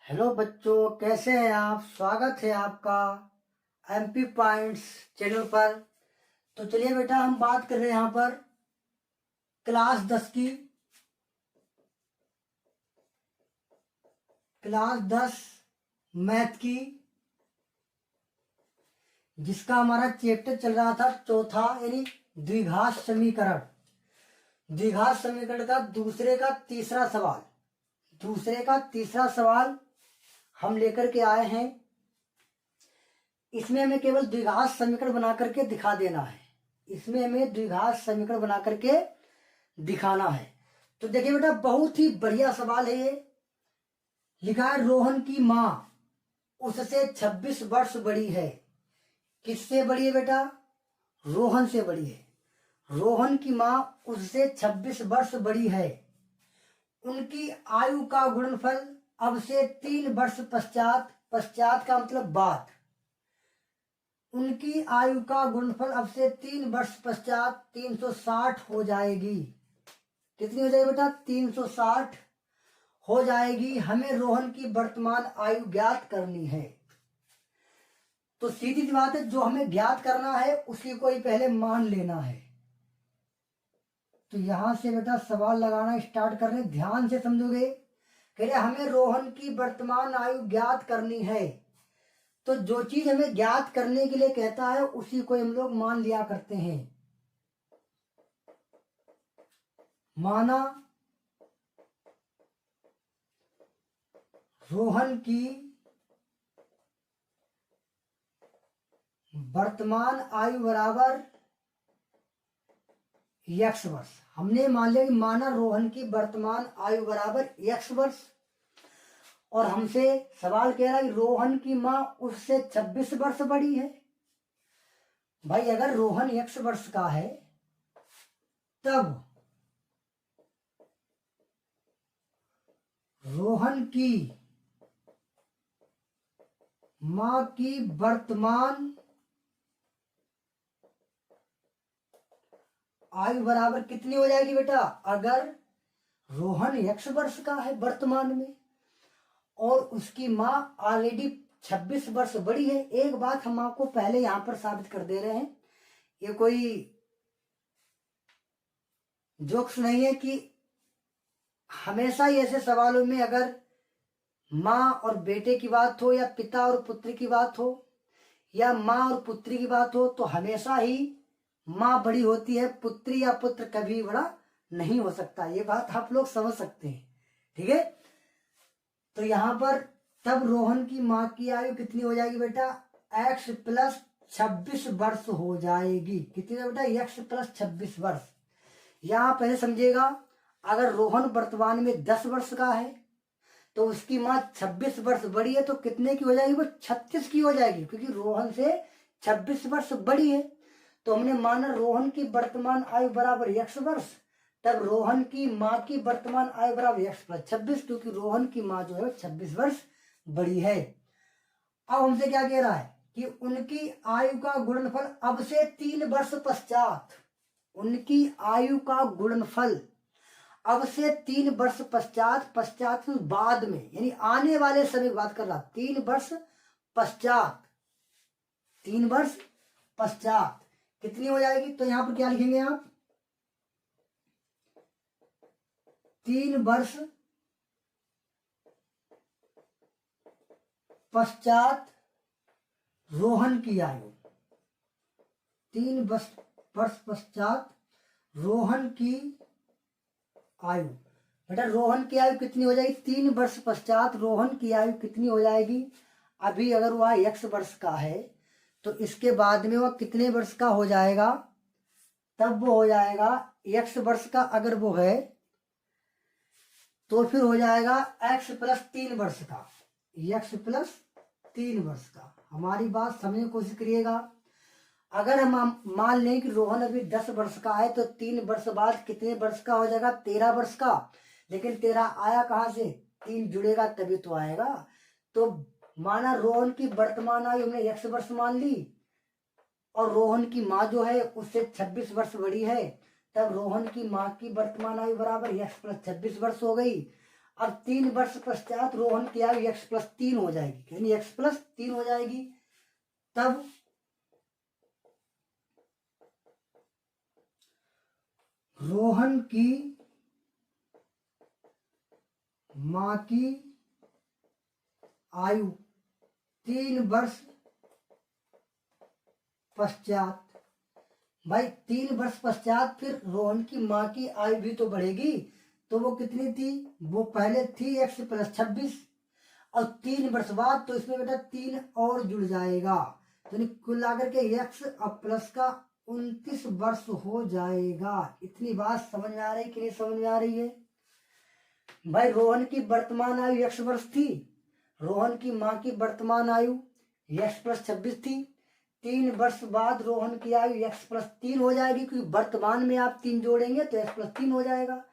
Hello बच्चों, कैसे हैं आप। स्वागत है आपका एमपी पॉइंट्स चैनल पर। तो चलिए बेटा, हम बात कर रहे हैं यहाँ पर क्लास 10 की। क्लास 10 मैथ की, जिसका हमारा चैप्टर चल रहा था चौथा, यानी द्विघात समीकरण। द्विघात समीकरण का दूसरे का तीसरा सवाल हम लेकर के आए हैं। इसमें हमें केवल द्विघात समीकरण बना करके दिखा देना है। इसमें हमें द्विघात समीकरण बना करके दिखाना है। तो देखिए बेटा, बहुत ही बढ़िया सवाल है ये। लिखा है रोहन की माँ उससे 26 वर्ष बड़ी है। किससे बड़ी है बेटा? रोहन से बड़ी है। रोहन की माँ उससे 26 वर्ष बड़ी है। उनकी आयु का गुणनफल अब से 3 वर्ष पश्चात, पश्चात का मतलब बाद, उनकी आयु का गुणनफल अब से 3 वर्ष पश्चात 360 हो जाएगी। कितनी हो जाएगी बेटा? 360 हो जाएगी। हमें रोहन की वर्तमान आयु ज्ञात करनी है। तो सीधी सी बात है, जो हमें ज्ञात करना है उसी को ही पहले मान लेना है। तो यहां से बेटा सवाल लगाना स्टार्ट कर रहे हैं, ध्यान से समझोगे। कह रहे हमें रोहन की वर्तमान आयु ज्ञात करनी है। तो जो चीज हमें ज्ञात करने के लिए कहता है उसी को हम लोग मान लिया करते हैं। माना रोहन की वर्तमान आयु बराबर x वर्ष। हमने मान लिया कि माना रोहन की वर्तमान आयु बराबर x वर्ष, और हमसे सवाल कह रहा है कि रोहन की माँ उससे 26 वर्ष बड़ी है। भाई अगर रोहन x वर्ष का है तब रोहन की माँ की वर्तमान आयु बराबर कितनी हो जाएगी बेटा? अगर रोहन x वर्ष का है वर्तमान में और उसकी माँ ऑलरेडी 26 वर्ष बड़ी है। एक बात हम आपको पहले यहां पर साबित कर दे रहे हैं, ये कोई जोक्स नहीं है कि हमेशा ही ऐसे सवालों में अगर माँ और बेटे की बात हो या पिता और पुत्र की बात हो या माँ और पुत्री की बात हो तो हमेशा ही माँ बड़ी होती है, पुत्री या पुत्र कभी बड़ा नहीं हो सकता। ये बात आप लोग समझ सकते हैं, ठीक है। तो यहां पर तब रोहन की माँ की आयु कितनी हो जाएगी बेटा? x प्लस 26 वर्ष हो जाएगी। कितनी है बेटा? x प्लस 26 वर्ष। यहां पहले समझिएगा, अगर रोहन वर्तमान में 10 वर्ष का है तो उसकी माँ 26 वर्ष बड़ी है, तो कितने की हो जाएगी? वो 36 की हो जाएगी, क्योंकि रोहन से 26 वर्ष बड़ी है। तो हमने माना रोहन की वर्तमान आयु बराबर x वर्ष, तब रोहन की माँ की वर्तमान आयु बराबर x प्लस 26, क्योंकि रोहन की माँ जो है 26 वर्ष बड़ी है। अब हमसे क्या कह रहा है कि उनकी आयु का गुणनफल अब से 3 वर्ष पश्चात, उनकी आयु का गुणनफल अब से 3 वर्ष पश्चात, पश्चात बाद में, यानी आने वाले समय की बात कर रहा, 3 वर्ष पश्चात, 3 वर्ष पश्चात कितनी हो जाएगी? तो यहां पर क्या लिखेंगे आप? 3 वर्ष पश्चात रोहन की आयु, 3 वर्ष पश्चात रोहन की आयु। बेटा रोहन की आयु कितनी हो जाएगी? 3 वर्ष पश्चात रोहन की आयु कितनी हो जाएगी? अभी अगर वह x वर्ष का है तो इसके बाद में वह कितने वर्ष का हो जाएगा? तब वो हो जाएगा x वर्ष का। अगर वो है तो फिर हो जाएगा x प्लस 3 वर्ष का, x प्लस 3 वर्ष का। हमारी बात समझने की कोशिश करिएगा। अगर हम मान लें कि रोहन अभी 10 वर्ष का है तो 3 वर्ष बाद कितने वर्ष का हो जाएगा? 13 वर्ष का। लेकिन 13 आया कहां से? 3 जुड़ेगा तभी तो आएगा। तो माना रोहन की वर्तमान आयु हमने x वर्ष मान ली और रोहन की माँ जो है उससे 26 वर्ष बड़ी है, तब रोहन की माँ की वर्तमान आयु बराबर x प्लस 26 वर्ष हो गई। अब 3 वर्ष पश्चात रोहन की आयु x+3 हो जाएगी, यानी x+3 हो जाएगी। तब रोहन की मां की आयु 3 वर्ष पश्चात, भाई 3 वर्ष पश्चात फिर रोहन की मां की आयु भी तो बढ़ेगी। तो वो कितनी थी, वो पहले थी x+26 और 3 वर्ष बाद तो इसमें बेटा 3 और जुड़ जाएगा, तो कुल आकर के x और प्लस का 29 वर्ष हो जाएगा। इतनी बात समझ में आ रही कि नहीं समझ में आ रही है? भाई रोहन की वर्तमान आयु x वर्ष थी, रोहन की मां की वर्तमान आयु x+26 थी। 3 वर्ष बाद रोहन की आयु x+3 हो जाएगी, क्योंकि वर्तमान में आप 3 जोड़ेंगे तो x+3 हो जाएगा।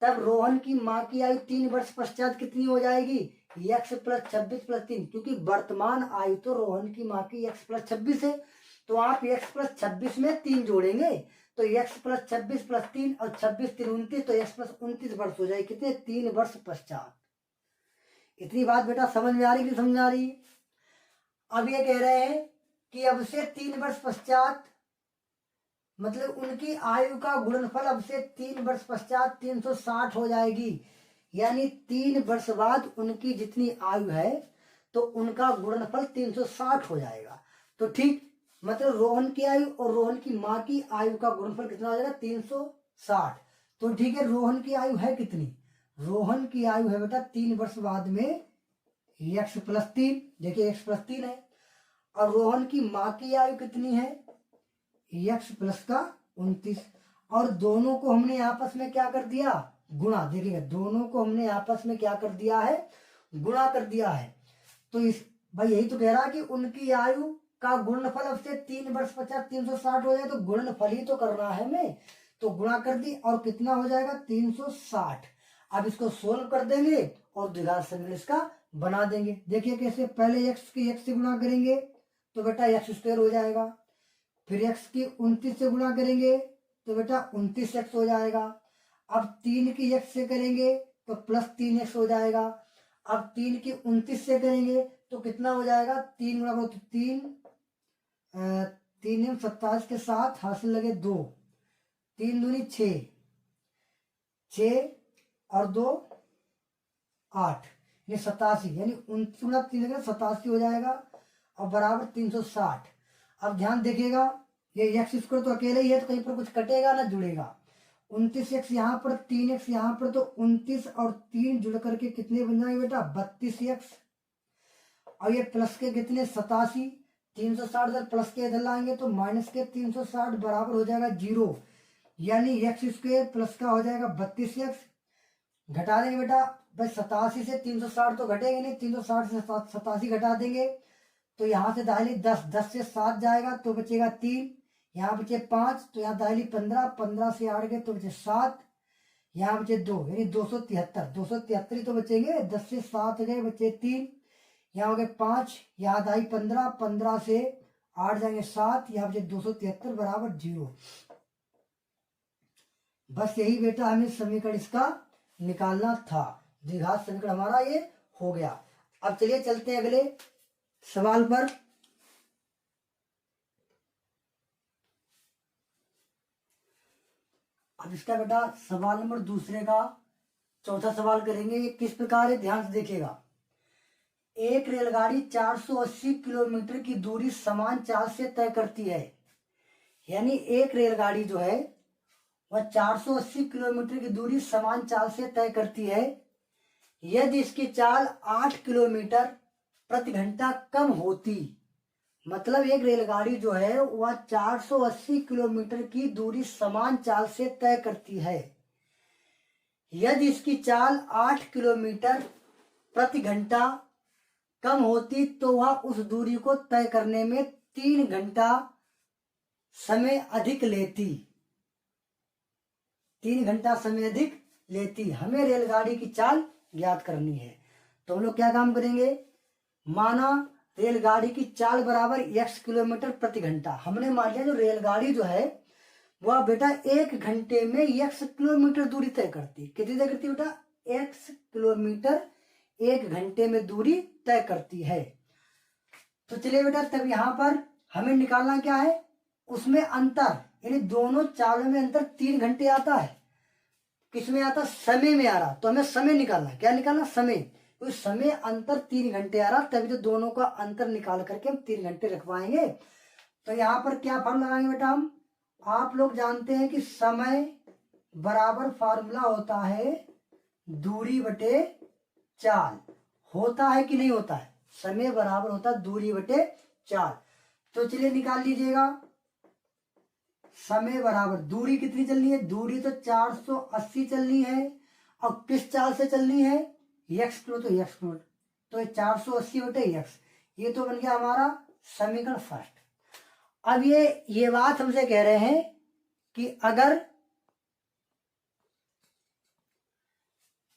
तब रोहन की मां की आयु 3 वर्ष पश्चात कितनी हो जाएगी, x+26+3, क्योंकि वर्तमान आयु तो रोहन की मां की x+26 है, तो आप x+26 में 3 जोड़ेंगे तो x+26+3 और 26×3 = 29, तो x+29 वर्ष हो जाएगी, कितने 3 वर्ष पश्चात। इतनी बात बेटा समझ में आ रही कि समझ में आ रही? अब ये कह रहे हैं कि अब से 3 वर्ष पश्चात, मतलब उनकी आयु का गुणनफल अब से 3 वर्ष पश्चात 360 हो जाएगी, यानी 3 वर्ष बाद उनकी जितनी आयु है तो उनका गुणनफल 360 हो जाएगा। तो ठीक, मतलब रोहन की आयु और रोहन की मां की आयु का गुणनफल कितना हो जाएगा, 360। तो ठीक है, रोहन की आयु है कितनी, रोहन की आयु है बेटा 3 वर्ष बाद में x+3, देखिए x+3 है, और रोहन की मां की आयु कितनी है, x+29, और दोनों को हमने आपस में क्या कर दिया, गुणा। देखिएगा, दोनों को हमने आपस में क्या कर दिया है, गुणा कर दिया है। तो इस भाई यही तो कह रहा है कि उनकी आयु का गुणनफल अब से 3 वर्ष पश्चात 360 हो जाए, तो गुणनफल ही तो करना है हमें, तो गुणा कर दी और कितना हो जाएगा 360। अब इसको सोल्व कर देंगे और द्विघात समीकरण इसका बना देंगे। देखिए कैसे, पहले x की x से गुणा करेंगे तो बेटा x² हो जाएगा, फिर x की 29 से गुणा करेंगे तो बेटा 29x हो जाएगा। अब 3 की x से करेंगे तो +3x हो जाएगा। अब 3 की 29 से करेंगे तो कितना हो जाएगा, 3 गुणा करो तो 3 27 के साथ हासिल लगे 2, 3 दूनी 6, 6 और 2 8, ये 87, यानी 29 गुणा 3 87 हो जाएगा और बराबर 360। अब ध्यान देखिएगा, ये x² तो अकेले ही है, तो कहीं पर कुछ कटेगा ना जुड़ेगा। 29x यहाँ पर, 3x यहाँ पर, तो 29 और 3 जुड़ करके कितने बन जाएंगे बेटा, 32x, और ये प्लस के कितने 87, 360 इधर प्लस के इधर लाएंगे तो माइनस के 360 बराबर हो जाएगा 0, यानी x² प्लस का हो जाएगा 32x। घटा देंगे बेटा, भाई 87 से 360 तो घटेंगे नहीं, 360 से 87 घटा देंगे तो यहाँ से दाहिनी 10, 10 से 7 जाएगा तो बचेगा 3, यहाँ बचे 5, तो यहाँ दाहिनी 15, 15 से 8 गए तो बचे 7, यहाँ बचे 2, यानी 273, 273 तो बचेंगे, 10 से 7 गए बचे 3, यहाँ हो गए 5, यहाँ दाई 15, 15 से 8 जाएंगे 7, यहाँ बचे 273 बराबर 0। बस यही बेटा हमें समीकरण इसका निकालना था, द्विघात समीकरण हमारा ये हो गया। अब चलिए चलते हैं अगले सवाल पर। अब इसका बेटा सवाल नंबर दूसरे का चौथा सवाल करेंगे। ये किस प्रकार है, ध्यान से देखिएगा। एक रेलगाड़ी 480 किलोमीटर की दूरी समान चाल से तय करती है, यानी एक रेलगाड़ी जो है वह 480 किलोमीटर की दूरी समान चाल से तय करती है। यदि इसकी चाल 8 किलोमीटर प्रति घंटा कम होती, मतलब एक रेलगाड़ी जो है वह 480 किलोमीटर की दूरी समान चाल से तय करती है। यदि इसकी चाल 8 किलोमीटर प्रति घंटा कम होती तो वह उस दूरी को तय करने में 3 घंटा समय अधिक लेती, 3 घंटा समय अधिक लेती। हमें रेलगाड़ी की चाल ज्ञात करनी है, तो हम लोग क्या काम करेंगे, माना रेलगाड़ी की चाल बराबर x किलोमीटर प्रति घंटा। हमने मान लिया जो रेलगाड़ी जो है वह बेटा 1 घंटे में x किलोमीटर दूरी तय करती। कितनी तय करती बेटा, x किलोमीटर 1 घंटे में दूरी तय करती है। तो चलिए बेटा, तब यहाँ पर हमें निकालना क्या है, उसमें अंतर, यानी दोनों चालों में अंतर 3 घंटे आता है। किसमें आता, समय में आ रहा, तो हमें समय निकालना। क्या निकालना, समय। तो समय अंतर 3 घंटे आ रहा, तभी तो दोनों का अंतर निकाल करके हम 3 घंटे रखवाएंगे। तो यहाँ पर क्या फॉर्मूला लगाएंगे बेटा हम, आप लोग जानते हैं कि समय बराबर फार्मूला होता है दूरी बटे चाल। होता है कि नहीं होता है, समय बराबर होता है दूरी बटे चाल। तो चलिए निकाल लीजिएगा, समय बराबर दूरी कितनी चलनी है, दूरी तो 480 चलनी है, और किस चाल से चलनी है, x किलो, तो x किलो, तो 480 बटे x, ये तो बन गया हमारा समीकरण फर्स्ट। अब ये बात हमसे कह रहे हैं कि अगर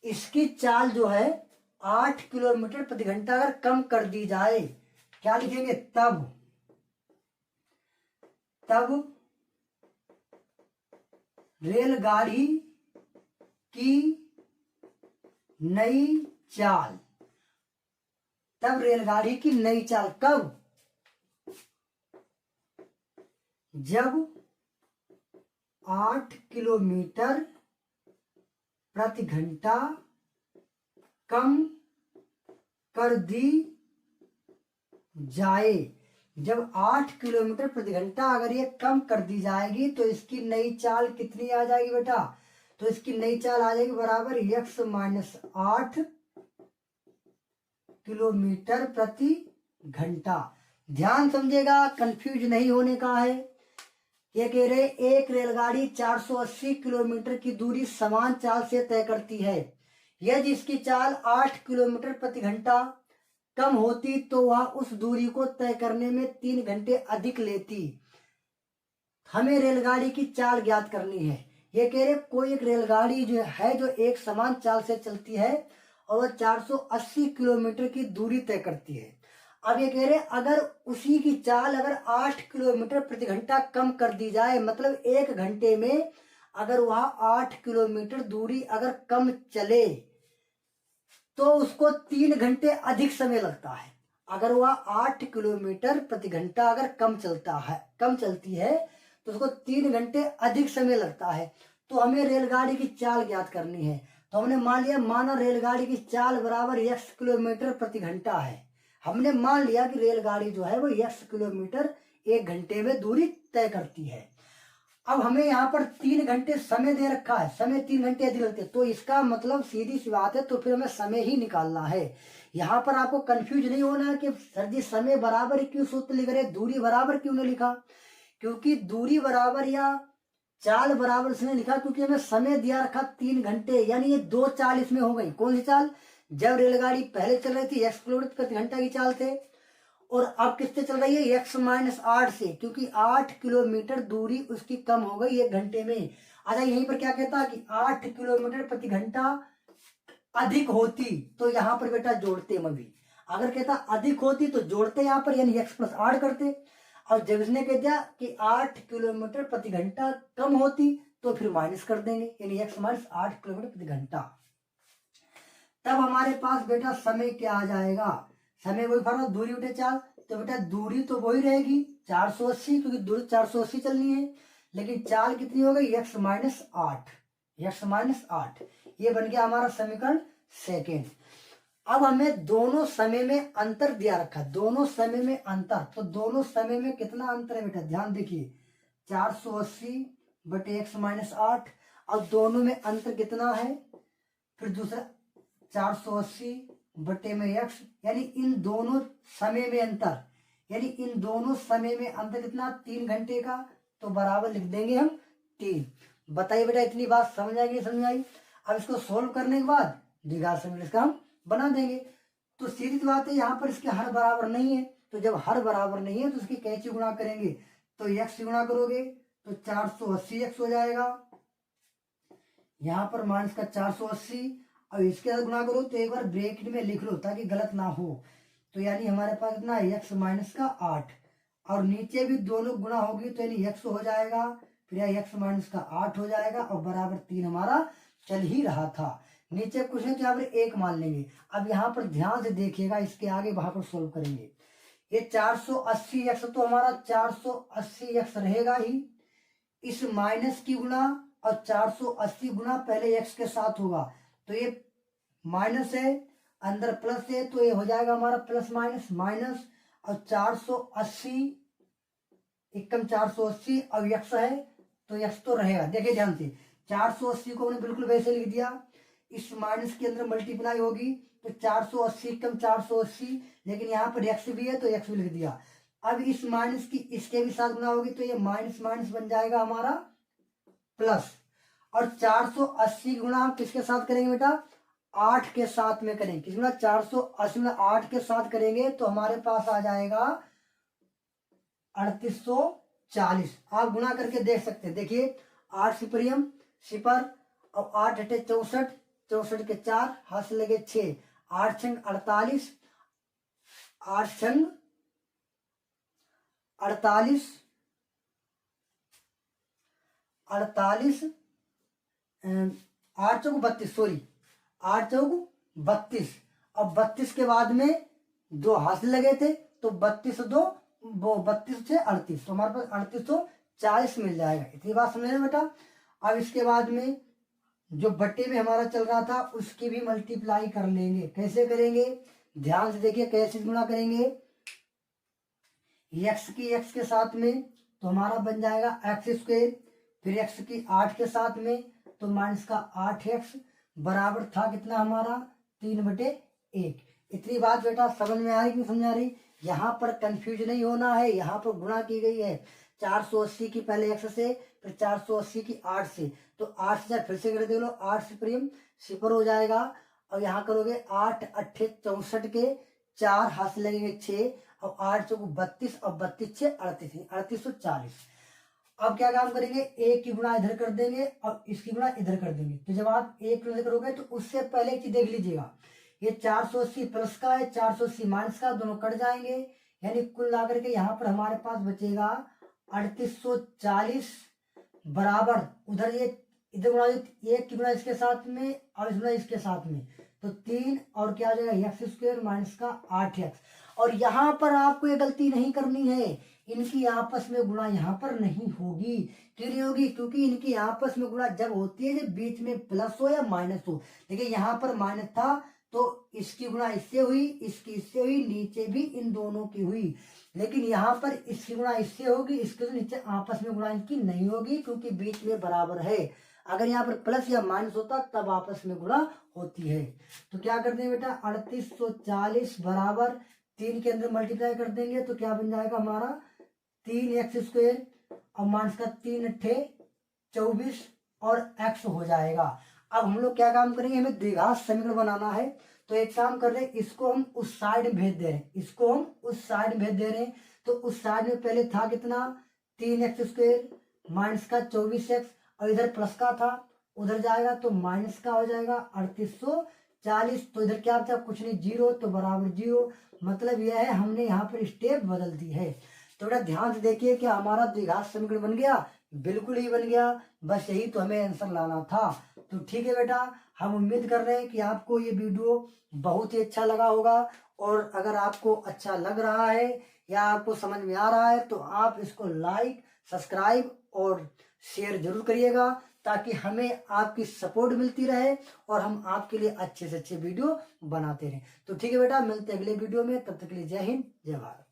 इसकी चाल जो है 8 किलोमीटर प्रति घंटा अगर कम कर दी जाए, क्या लिखेंगे, तब रेलगाड़ी की नई चाल, तब रेलगाड़ी की नई चाल कब, जब 8 किलोमीटर प्रति घंटा कम कर दी जाए। जब 8 किलोमीटर प्रति घंटा अगर ये कम कर दी जाएगी तो इसकी नई चाल कितनी आ जाएगी बेटा, तो इसकी नई चाल आ जाएगी बराबर x माइनस 8 किलोमीटर प्रति घंटा। ध्यान समझेगा, कंफ्यूज नहीं होने का है। ये कह रहे एक रेलगाड़ी 480 किलोमीटर की दूरी समान चाल से तय करती है। यदि इसकी चाल 8 किलोमीटर प्रति घंटा कम होती तो वह उस दूरी को तय करने में 3 घंटे अधिक लेती। हमें रेलगाड़ी की चाल ज्ञात करनी है। ये कह रहे कोई एक रेलगाड़ी जो है जो एक समान चाल से चलती है और वह 480 किलोमीटर की दूरी तय करती है। अब ये कह रहे अगर उसी की चाल अगर 8 किलोमीटर प्रति घंटा कम कर दी जाए, मतलब 1 घंटे में अगर वह 8 किलोमीटर दूरी अगर कम चले तो उसको 3 घंटे अधिक समय लगता है। अगर वह 8 किलोमीटर प्रति घंटा अगर कम चलती है तो उसको 3 घंटे अधिक समय लगता है। तो हमें रेलगाड़ी की चाल ज्ञात करनी है। तो हमने मान लिया, माना रेलगाड़ी की चाल बराबर x किलोमीटर प्रति घंटा है। हमने मान लिया कि रेलगाड़ी जो है वो x किलोमीटर 1 घंटे में दूरी तय करती है। अब हमें यहाँ पर 3 घंटे समय दे रखा है, समय 3 घंटे अधिक लगते, तो इसका मतलब सीधी सी बात है, तो फिर हमें समय ही निकालना है। यहाँ पर आपको कंफ्यूज नहीं होना है कि सर जी समय बराबर क्यों सूत्र लिख रहे, दूरी बराबर क्यों नहीं लिखा। क्योंकि दूरी बराबर या चाल बराबर इसने लिखा क्योंकि हमें समय दिया रखा 3 घंटे, यानी ये 2 चाल इसमें हो गई। कौन सी चाल, जब रेलगाड़ी पहले चल रही थी x किलोमीटर प्रति घंटा की चाल थे, और अब किससे चल रही है, x माइनस 8 से, क्योंकि 8 किलोमीटर दूरी उसकी कम हो गई 1 घंटे में। अच्छा यहीं पर क्या कहता है कि 8 किलोमीटर प्रति घंटा अधिक होती, तो यहाँ पर बेटा जोड़ते हम अभी। अगर कहता अधिक होती तो जोड़ते यहाँ पर, यानी x प्लस 8 करते। और जब इसने कह दिया कि 8 किलोमीटर प्रति घंटा कम होती तो फिर माइनस कर देंगे, यानी x माइनस 8 किलोमीटर प्रति घंटा। तब हमारे पास बेटा समय क्या आ जाएगा, समय वही फॉर्मूला दूरी बटे चाल। तो बेटा दूरी तो वही रहेगी 480, क्योंकि दूरी 480 चलनी है, लेकिन चाल कितनी हो गई, x माइनस 8, x माइनस 8। ये बन गया हमारा समीकरण सेकेंड। अब हमें दोनों समय में अंतर दिया रखा, दोनों समय में अंतर, तो दोनों समय में कितना अंतर है बेटा, ध्यान देखिए 480 बटे x माइनस 8, और दोनों में अंतर कितना है, फिर दूसरा 480 बटे में x, यानी इन दोनों समय में अंतर, यानी इन दोनों समय में अंतर कितना, 3 घंटे का, तो बराबर लिख देंगे हम 3। बताइए बेटा इतनी बात समझ आएगी, समझ आई। अब इसको सोल्व करने के बाद द्विघात समीकरण इसका हम बना देंगे। तो सीधी बात है, यहाँ पर इसके हर बराबर नहीं है, तो जब हर बराबर नहीं है तो इसकी कैसे गुणा करेंगे, तो x से गुणा करोगे तो 480x हो जाएगा, यहाँ पर माइनस का 480, अब इसके साथ गुणा करो तो एक बार ब्रैकेट में लिख लो ताकि गलत ना हो। तो यानी हमारे पास इतना है x माइनस का 8, और नीचे भी दोनों गुणा होगी तो यानी x हो जाएगा, फिर x माइनस का 8 हो जाएगा, और बराबर 3 हमारा चल ही रहा था। नीचे कुछ नहीं तो यहाँ पर 1 मान लेंगे। अब यहाँ पर ध्यान से देखिएगा, इसके आगे वहां पर सोल्व करेंगे। ये 480x तो हमारा 480x रहेगा ही, इस माइनस की गुणा और 480 गुणा पहले x के साथ होगा, तो ये माइनस है, अंदर प्लस है, तो ये हो जाएगा हमारा प्लस माइनस माइनस, और 480 एकम 480 और x है तो x तो रहेगा। देखिए ध्यान से, 480 को हमने बिल्कुल वैसे लिख दिया, इस माइनस के अंदर मल्टीप्लाई होगी तो 480 कम 480, लेकिन यहाँ पर x भी है तो x भी लिख दिया। अब इस माइनस की इसके भी साथ गुना होगी तो ये माइनस माइनस बन जाएगा हमारा प्लस, और 480 गुना हम किसके साथ करेंगे बेटा, 8 के साथ में करेंगे। किस गुना 480 में 8 के साथ करेंगे तो हमारे पास आ जाएगा 3840। आप गुना करके देख सकते हैं। देखिए 8 सिपरियम सिपर और 8 अठे 64, 64 के 4 हाथ से लगे 6, 8 छंग 48, 8 छंग 48, 48, 8 चौक 32, सॉरी 8 चौक 32, और 32 के बाद में 2 हाथ से लगे थे तो 32 2 वो 32 से 38, तो हमारे पास 3840 मिल जाएगा। इतनी बात समझ रहे बेटा। अब इसके बाद में जो बट्टे में हमारा चल रहा था उसकी भी मल्टीप्लाई कर लेंगे। कैसे करेंगे, ध्यान से देखिए कैसे गुणा करेंगे। x की x के साथ में तो हमारा बन जाएगा x², फिर x की 8 के साथ में तो माइनस का 8x बराबर था कितना हमारा 3/1। इतनी बात बेटा समझ में आ रही कि समझ आ रही। यहाँ पर कंफ्यूज नहीं होना है, यहाँ पर गुणा की गई है 480 की पहले x से, फिर 480 की 8 से, तो 8 से फिर से कर दे लो, 8 सिपरियम सिपर हो जाएगा, और यहाँ करोगे 8 अट्ठे 64 के 4 हाथ से लगेंगे 6, और 8 चौक 32 और 32 से 38, 3840। अब क्या काम करेंगे, एक की गुणा इधर कर देंगे और इसकी गुणा इधर कर देंगे। तो जब आप एक करोगे तो उससे पहले एक चीज देख लीजिएगा, ये 480 प्लस का है, 480 माइनस का, दोनों कट जाएंगे, यानी कुल लाकर के यहाँ पर हमारे पास बचेगा 3840 बराबर उधर ये इधर गुणा, एक की गुणा इसके साथ में और इस गुणा इसके साथ में, तो 3 और क्या आ जाएगा x² माइनस का 8x। और यहाँ पर आपको ये गलती नहीं करनी है, इनकी आपस में गुणा यहाँ पर नहीं होगी। क्यों नहीं होगी, क्योंकि इनकी आपस में गुणा जब होती है जब बीच में प्लस हो या माइनस हो। देखिए यहाँ पर माइनस था तो इसकी गुणा इससे हुई, इसकी इससे हुई, नीचे भी इन दोनों की हुई, लेकिन यहाँ पर इसकी गुणा इससे होगी, इसके तो नीचे आपस में गुणा इनकी नहीं होगी क्योंकि बीच में बराबर है। अगर यहाँ पर प्लस या माइनस होता तब आपस में गुणा होती है। तो क्या करते हैं बेटा, 3840 बराबर 3 के अंदर मल्टीप्लाई कर देंगे तो क्या बन जाएगा हमारा 3x² और माइनस का 3 अट्ठे 24 और x हो जाएगा। अब हम लोग क्या काम करेंगे, हमें द्विघात समीकरण बनाना है, तो एक काम कर रहे हैं, इसको हम उस साइड में भेज दे रहे हैं, इसको हम उस साइड में भेज दे रहे हैं। तो उस साइड में पहले था कितना 3x² माइनस का 24x, और इधर प्लस का था, उधर जाएगा तो माइनस का हो जाएगा 3840, तो इधर क्या बचा, कुछ नहीं, 0, तो बराबर 0। मतलब यह है हमने यहाँ पर स्टेप बदल दी है। तो बेटा ध्यान से देखिए कि हमारा द्विघात समीकरण बन गया, बिल्कुल ही बन गया, बस यही तो हमें आंसर लाना था। तो ठीक है बेटा, हम उम्मीद कर रहे हैं कि आपको ये वीडियो बहुत ही अच्छा लगा होगा, और अगर आपको अच्छा लग रहा है या आपको समझ में आ रहा है तो आप इसको लाइक, सब्सक्राइब और शेयर जरूर करिएगा, ताकि हमें आपकी सपोर्ट मिलती रहे और हम आपके लिए अच्छे से अच्छे वीडियो बनाते रहें। तो ठीक है बेटा, मिलते हैं अगले वीडियो में, तब तक के लिए जय हिंद जय भारत।